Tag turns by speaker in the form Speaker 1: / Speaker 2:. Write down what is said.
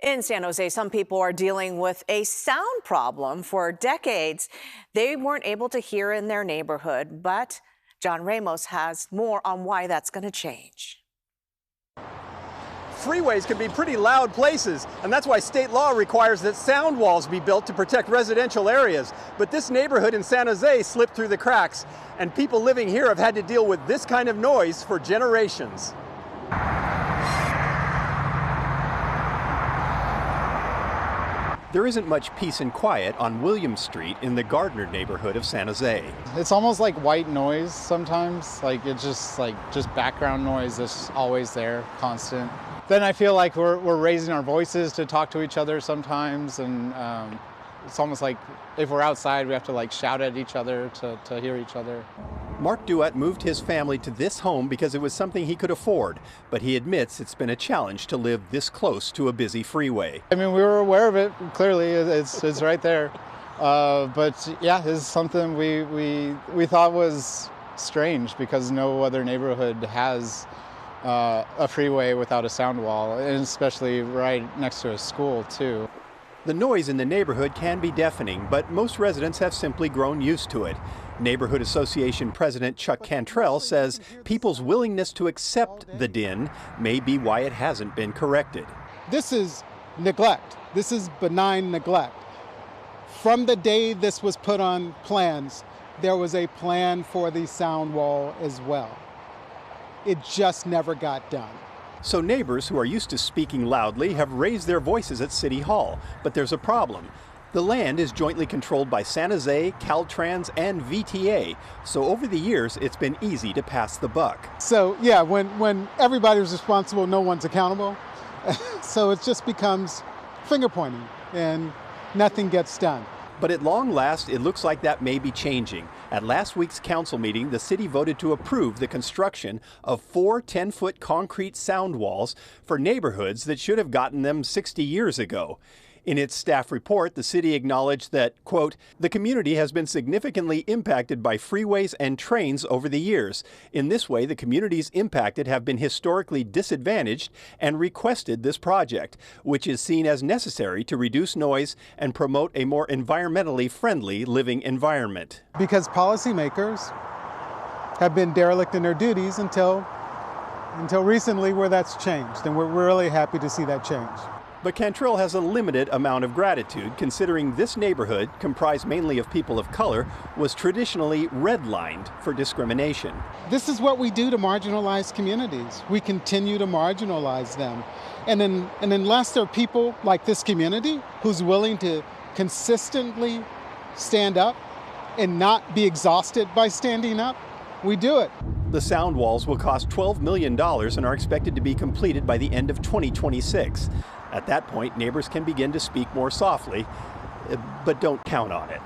Speaker 1: In San Jose, some people are dealing with a sound problem. For decades, they weren't able to hear in their neighborhood, but John Ramos has more on why that's going to change.
Speaker 2: Freeways can be pretty loud places, and that's why state law requires that sound walls be built to protect residential areas. But this neighborhood in San Jose slipped through the cracks, and people living here have had to deal with this kind of noise for generations. There isn't much peace and quiet on William Street in the Gardner neighborhood of San Jose.
Speaker 3: It's almost like white noise sometimes. Like it's just background noise that's always there, constant. Then I feel like we're raising our voices to talk to each other sometimes, and it's almost like if we're outside, we have to shout at each other to hear each other.
Speaker 2: Mark Duett moved his family to this home because it was something he could afford, but he admits it's been a challenge to live this close to a busy freeway.
Speaker 3: I mean, we were aware of it, clearly, it's right there. But yeah, it's something we thought was strange because no other neighborhood has a freeway without a sound wall, and especially right next to a school too.
Speaker 2: The noise in the neighborhood can be deafening, but most residents have simply grown used to it. Neighborhood Association President Chuck Cantrell says people's willingness to accept the din may be why it hasn't been corrected.
Speaker 4: This is neglect. This is benign neglect. From the day this was put on plans, there was a plan for the sound wall as well. It just never got done.
Speaker 2: So neighbors who are used to speaking loudly have raised their voices at City Hall, but there's a problem. The land is jointly controlled by San Jose, Caltrans, and VTA, so over the years it's been easy to pass the buck.
Speaker 4: So yeah, when everybody's responsible, no one's accountable. So it just becomes finger pointing and nothing gets done.
Speaker 2: But at long last, it looks like that may be changing. At last week's council meeting, the city voted to approve the construction of 4 10-foot concrete sound walls for neighborhoods that should have gotten them 60 years ago. In its staff report, the city acknowledged that, quote, the community has been significantly impacted by freeways and trains over the years. In this way, the communities impacted have been historically disadvantaged and requested this project, which is seen as necessary to reduce noise and promote a more environmentally friendly living environment.
Speaker 4: Because policymakers have been derelict in their duties until recently, where that's changed, and we're really happy to see that change.
Speaker 2: But Cantrell has a limited amount of gratitude, considering this neighborhood, comprised mainly of people of color, was traditionally redlined for discrimination.
Speaker 4: This is what we do to marginalized communities. We continue to marginalize them. And unless there are people like this community who's willing to consistently stand up and not be exhausted by standing up, we do it.
Speaker 2: The sound walls will cost $12 million and are expected to be completed by the end of 2026. At that point, neighbors can begin to speak more softly, but don't count on it.